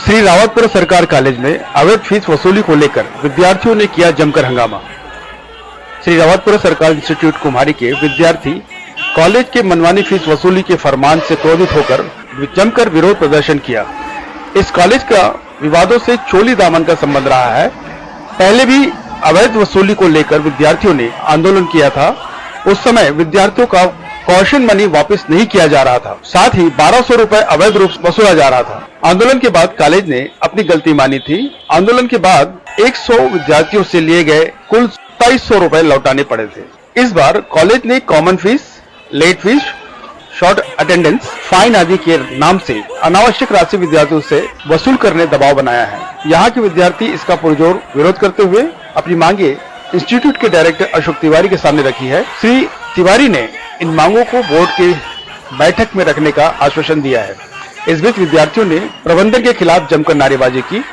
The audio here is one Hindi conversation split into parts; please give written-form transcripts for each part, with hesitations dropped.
श्री रावतपुर सरकार कॉलेज में अवैध फीस वसूली को लेकर विद्यार्थियों ने किया जमकर हंगामा। श्री रावतपुर सरकार इंस्टीट्यूट कुम्हारी के विद्यार्थी कॉलेज के मनमानी फीस वसूली के फरमान से क्रोधित होकर जमकर विरोध प्रदर्शन किया। इस कॉलेज का विवादों से चोली दामन का संबंध रहा है। पहले भी अवैध वसूली को लेकर विद्यार्थियों ने आंदोलन किया था। उस समय विद्यार्थियों का कॉशन मनी वापस नहीं किया जा रहा था, साथ ही 1200 रुपए अवैध रूप से वसूला जा रहा था। आंदोलन के बाद कॉलेज ने अपनी गलती मानी थी। आंदोलन के बाद 100 विद्यार्थियों से लिए गए कुल 2700 रुपए लौटाने पड़े थे। इस बार कॉलेज ने common fees, late fees, short attendance, fine आदि के नाम से अनावश्यक राशि विद्यार्थियों से वसूल करने दबाव बनाया है। यहाँ के विद्यार्थी इसका पुरजोर विरोध करते हुए अपनी मांगे इंस्टीट्यूट के डायरेक्टर अशोक तिवारी के सामने रखी है। श्री तिवारी ने इन मांगों को बोर्ड के बैठक में रखने का आश्वासन दिया है। इस बीच विद्यार्थियों ने प्रबंधन के खिलाफ जमकर नारेबाजी की।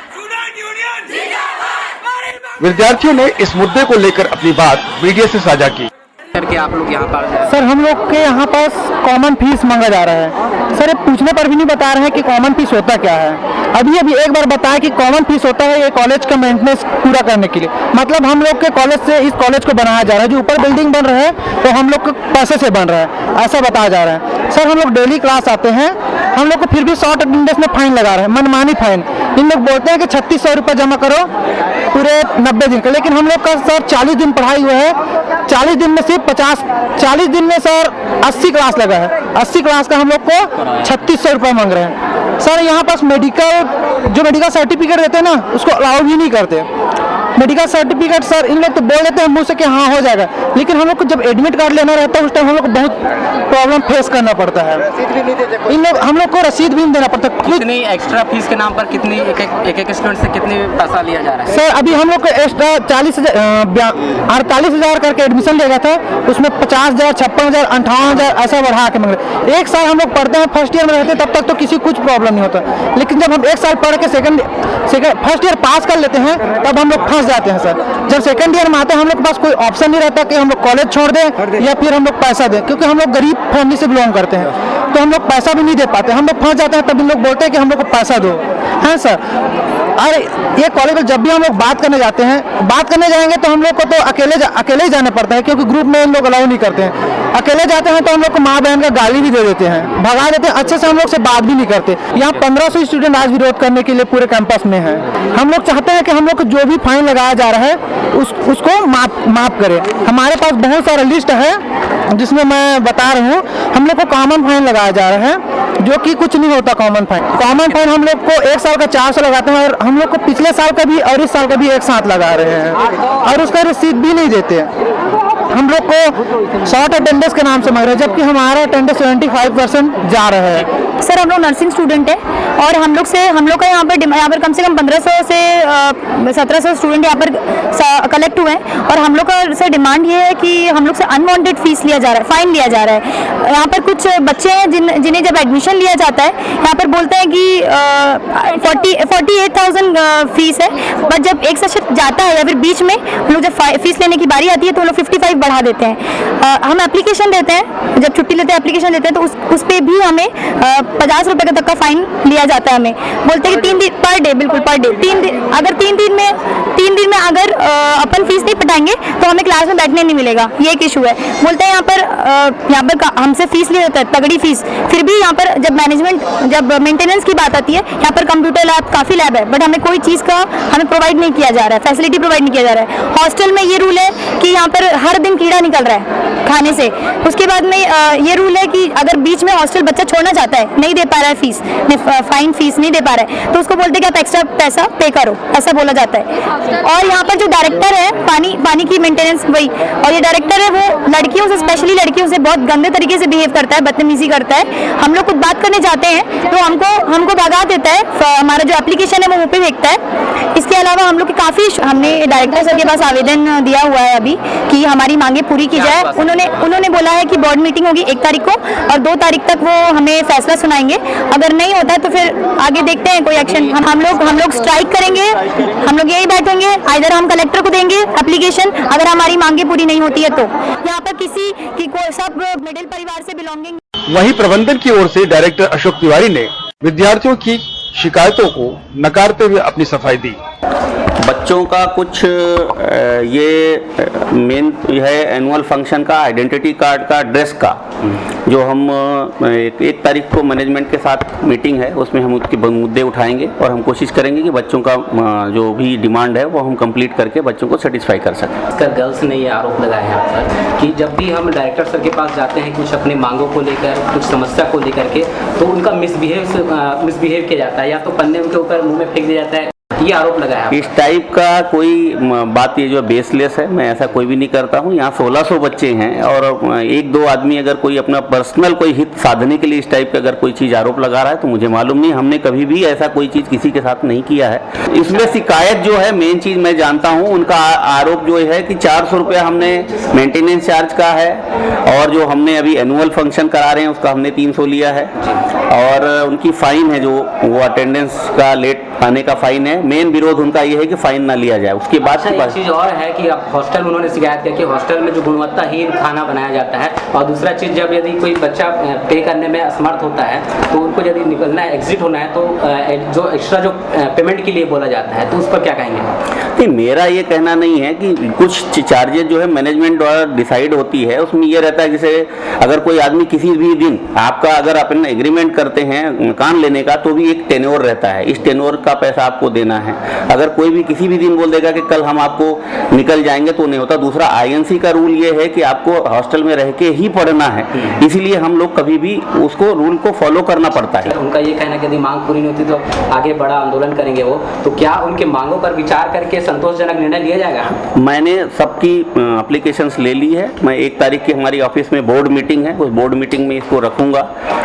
विद्यार्थियों ने इस मुद्दे को लेकर अपनी बात मीडिया से साझा की। करके आप लोग यहाँ पर सर, हम लोग के यहाँ पास कॉमन फीस मांगा जा रहा है। सर, ये पूछने पर भी नहीं बता रहे हैं कि कॉमन फीस होता क्या है। अभी एक बार बताया कि कॉमन फीस होता है ये कॉलेज का मेंटेनेंस पूरा करने के लिए। मतलब हम लोग के कॉलेज से इस कॉलेज को बनाया जा रहा है। जो ऊपर बिल्डिंग बन रहा है तो हम लोग के पैसे से बन रहा है, ऐसा बताया जा रहा है। सर, हम लोग डेली क्लास आते हैं, हम लोग को फिर भी शॉर्ट अटेंडेंस में फाइन लगा रहे हैं, मनमानी फाइन। इन लोग बोलते हैं कि 3600 रुपये जमा करो पूरे 90 दिन का, लेकिन हम लोग का सर 40 दिन पढ़ाई हुआ है। 40 दिन में सिर्फ 40 दिन में सर 80 क्लास लगा है। 80 क्लास का हम लोग को 3600 रुपये मांग रहे हैं। सर, यहाँ पास मेडिकल सर्टिफिकेट देते हैं ना, उसको अलाउ भी नहीं करते। मेडिकल सर्टिफिकेट सर इन लोग तो बोल देते हैं मुँह से कि हाँ हो जाएगा, लेकिन हम लोग को जब एडमिट कार्ड लेना रहता है उस टाइम हम लोग को बहुत प्रॉब्लम फेस करना पड़ता है। हम लोग को रसीद भी नहीं देना पड़ता। कितनी एक्स्ट्रा फीस के नाम पर कितनी एक स्टूडेंट से कितनी पैसा लिया जा रहा है? सर, अभी हम लोग को एक्स्ट्रा 48,000 करके एडमिशन लिया गया था, उसमें 50,000, 56,000, 58,000 ऐसा बढ़ा के मांग रहे। एक साल हम लोग पढ़ते हैं, फर्स्ट ईयर में रहते हैं, तब तक तो किसी कुछ प्रॉब्लम नहीं होता, लेकिन जब हम एक साल पढ़ के फर्स्ट ईयर पास कर लेते हैं तब हम लोग फंस जाते हैं। सर, जब सेकंड ईयर में आते हैं हम लोग के पास कोई ऑप्शन नहीं रहता कि हम लोग कॉलेज छोड़ दें या फिर हम लोग पैसा दें, क्योंकि हम लोग गरीब फैमिली से बिलोंग करते हैं, तो हम लोग पैसा भी नहीं दे पाते। हम लोग फंस जाते हैं, तब इन लोग बोलते हैं कि हम लोग को पैसा दो। हाँ सर, अरे ये कॉलेज में जब भी हम लोग बात करने जाते हैं, बात करने जाएंगे तो हम लोग को तो अकेले ही जाना पड़ता है, क्योंकि ग्रुप में इन लोग अलाउ नहीं करते हैं। अकेले जाते हैं तो हम लोग को माँ बहन का गाली भी दे देते हैं, भगा देते हैं, अच्छे से हम लोग से बात भी नहीं करते। यहाँ 1500 स्टूडेंट आज विरोध करने के लिए पूरे कैंपस में है। हम लोग चाहते हैं कि हम लोग को जो भी फाइन लगाया जा रहा है उसको माफ करें। हमारे पास बहुत सारा लिस्ट है जिसमें मैं बता रहा हूँ। हम लोग को कॉमन फाइन लगाया जा रहा है, जो कि कुछ नहीं होता। कॉमन फाइन हम लोग को 1 साल का 400 लगाते हैं, और हम लोग को पिछले साल का भी और इस साल का भी एक साथ लगा रहे हैं, और उसका रसीद भी नहीं देते। हम लोग को शॉर्ट अटेंडेंस के नाम से मांग रहे हैं, जबकि हमारा अटेंडेंस 75% जा रहा है। सर, हम लोग नर्सिंग स्टूडेंट है और हम लोग का यहाँ पर कम से कम 1500 से 1700 स्टूडेंट यहाँ पर कलेक्ट हुए हैं, और हम लोग का सर डिमांड ये है कि हम लोग से अनवांटेड फीस लिया जा रहा है, फाइन लिया जा रहा है। यहाँ पर कुछ बच्चे हैं जिन्हें जब एडमिशन लिया जाता है यहाँ पर बोलते हैं कि 48,000 फीस है, बट जब एक सेशन जाता है या फिर बीच में हम लोग जब फीस लेने की बारी आती है तो हम लोग 55 बढ़ा देते हैं। हम एप्लीकेशन देते हैं, जब छुट्टी लेते हैं एप्लीकेशन देते हैं तो उस पर भी हमें 50 रुपये तक का फाइन लिया जाता है। हमें बोलते हैं कि 3 दिन पर डे, बिल्कुल पर डे 3 दिन, अगर 3 दिन में अगर अपन फीस नहीं पटाएंगे तो हमें क्लास में बैठने नहीं मिलेगा। ये एक इशू है। बोलते हैं यहाँ पर हमसे फीस लिया जाता है, तगड़ी फीस, फिर भी यहाँ पर जब मेंटेनेंस की बात आती है यहाँ पर कंप्यूटर लैब, काफ़ी लैब है, बट हमें कोई चीज़ का हमें प्रोवाइड नहीं किया जा रहा है, फैसिलिटी प्रोवाइड नहीं किया जा रहा है। हॉस्टल में ये रूल है कि यहाँ पर हर दिन कीड़ा निकल रहा है खाने से। उसके बाद में ये रूल है कि अगर बीच में हॉस्टल बच्चा छोड़ना चाहता है, नहीं दे पा रहा है फीस, फाइन फीस नहीं दे पा रहा है, तो उसको बोलते हैं कि आप एक्स्ट्रा पैसा पे करो, ऐसा बोला जाता है। और यहाँ पर जो डायरेक्टर है पानी की मेंटेनेंस वही, और ये डायरेक्टर है वो लड़कियों से, स्पेशली लड़कियों से बहुत गंदे तरीके से बिहेव करता है, बदतमीजी करता है। हम लोग कुछ बात करने जाते हैं तो हमको भगा देता है, हमारा जो एप्लीकेशन है वो मुँह पे फेंकता है। इसके अलावा हम लोग काफ़ी, हमने डायरेक्टर सर के पास आवेदन दिया हुआ है अभी कि हमारी मांगे पूरी की जाए। उन्होंने बोला है कि बोर्ड मीटिंग होगी 1 तारीख को, और 2 तारीख तक वो हमें फैसला सुनाएंगे। अगर नहीं होता है तो फिर आगे देखते हैं कोई एक्शन। हम लोग स्ट्राइक करेंगे, हम लोग यही बैठेंगे, इधर हम कलेक्टर को देंगे एप्लीकेशन अगर हमारी मांगे पूरी नहीं होती है तो। यहाँ पर किसी की सब मिडिल परिवार से बिलोंगिंग। वहीं प्रबंधन की ओर से डायरेक्टर अशोक तिवारी ने विद्यार्थियों की शिकायतों को नकारते हुए अपनी सफाई दी। बच्चों का कुछ ये मेन है एनुअल फंक्शन का, आइडेंटिटी कार्ड का, ड्रेस का, जो हम 1 तारीख को मैनेजमेंट के साथ मीटिंग है, उसमें हम उसके मुद्दे उठाएंगे और हम कोशिश करेंगे कि बच्चों का जो भी डिमांड है वो हम कंप्लीट करके बच्चों को सेटिस्फाई कर सकें। सर, गर्ल्स ने ये आरोप लगाया है आप पर कि जब भी हम डायरेक्टर सर के पास जाते हैं कुछ अपनी मांगों को लेकर, कुछ समस्या को लेकर के, तो उनका मिसबिहेव किया जाता है, या तो पन्ने उनके ऊपर मुंह में फेंक दिया जाता है, ये आरोप लगाया है। इस टाइप का कोई बात ये जो बेसलेस है, मैं ऐसा कोई भी नहीं करता हूँ। यहाँ 1600 बच्चे हैं और 1-2 आदमी अगर कोई अपना पर्सनल कोई हित साधने के लिए इस टाइप का अगर कोई चीज़ आरोप लगा रहा है तो मुझे मालूम नहीं, हमने कभी भी ऐसा कोई चीज़ किसी के साथ नहीं किया है। इसमें शिकायत जो है, मेन चीज़ मैं जानता हूँ, उनका आरोप जो है कि 400 रुपया हमने मेंटेनेंस चार्ज का है, और जो हमने अभी एनुअल फंक्शन करा रहे हैं उसका हमने 300 लिया है, और उनकी फाइन है जो वो अटेंडेंस का लेट आने का फाइन है। मेन विरोध उनका ये है कि फाइन ना लिया जाए। उसके बाद अच्छा, एक चीज़ और है कि अब हॉस्टल में उन्होंने शिकायत की कि हॉस्टल में जो गुणवत्ताहीन खाना बनाया जाता है, और दूसरा चीज़ जब यदि कोई बच्चा पे करने में असमर्थ होता है तो उनको यदि निकलना है, एग्जिट होना है, तो जो एक्स्ट्रा जो पेमेंट के लिए बोला जाता है, तो उस पर क्या कहेंगे? नहीं, मेरा ये कहना नहीं है कि कुछ चार्जेज जो है मैनेजमेंट द्वारा डिसाइड होती है, उसमें ये रहता है जैसे अगर कोई आदमी किसी भी दिन आपका अगर अपन एग्रीमेंट करते हैं मकान लेने का, तो भी एक टेन्योर रहता है, इस टेन्योर का पैसा आपको देना है। अगर कोई भी किसी भी दिन बोल देगा कि कल हम आपको निकल जाएंगे तो नहीं होता। दूसरा, आईएनसी का रूल ये है कि आपको हॉस्टल में रह के ही पढ़ना है, इसीलिए हम लोग कभी भी उसको रूल को फॉलो करना पड़ता है। उनका ये कहना है कि यदि मांग पूरी नहीं होती तो आगे बड़ा आंदोलन करेंगे वो, तो क्या उनके मांगों पर विचार करके संतोषजनक निर्णय लिया जाएगा? मैंने सबकी एप्लीकेशंस ले ली है। मैं 1 तारीख की हमारी ऑफिस में बोर्ड मीटिंग है, उस बोर्ड मीटिंग में इसको रखूंगा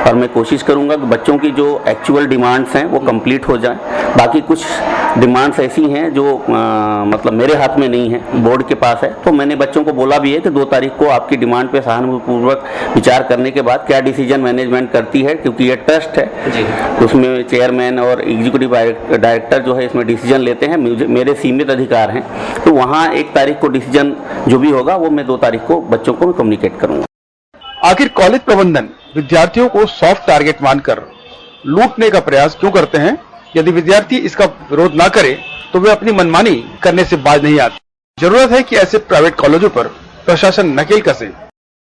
और मैं कोशिश करूंगा कि बच्चों की जो एक्चुअल डिमांड्स हैं वो कंप्लीट हो जाए। बाकी कुछ डिमांड्स ऐसी हैं जो मतलब मेरे हाथ में नहीं है, बोर्ड के पास है, तो मैंने बच्चों को बोला भी है कि 2 तारीख को आपकी डिमांड पे सहानुभूतिपूर्वक विचार करने के बाद क्या डिसीजन मैनेजमेंट करती है, क्योंकि ये ट्रस्ट है जी, उसमें चेयरमैन और एग्जीक्यूटिव डायरेक्टर जो है इसमें डिसीजन लेते हैं, मेरे सीमित अधिकार हैं, तो वहाँ 1 तारीख को डिसीजन जो भी होगा वो मैं 2 तारीख को बच्चों को मैं कम्युनिकेट करूँगा। आखिर कॉलेज प्रबंधन विद्यार्थियों को सॉफ्ट टारगेट मानकर लूटने का प्रयास क्यों करते हैं? यदि विद्यार्थी इसका विरोध ना करे तो वे अपनी मनमानी करने से बाज नहीं आते। जरूरत है कि ऐसे प्राइवेट कॉलेजों पर प्रशासन नकेल कसे।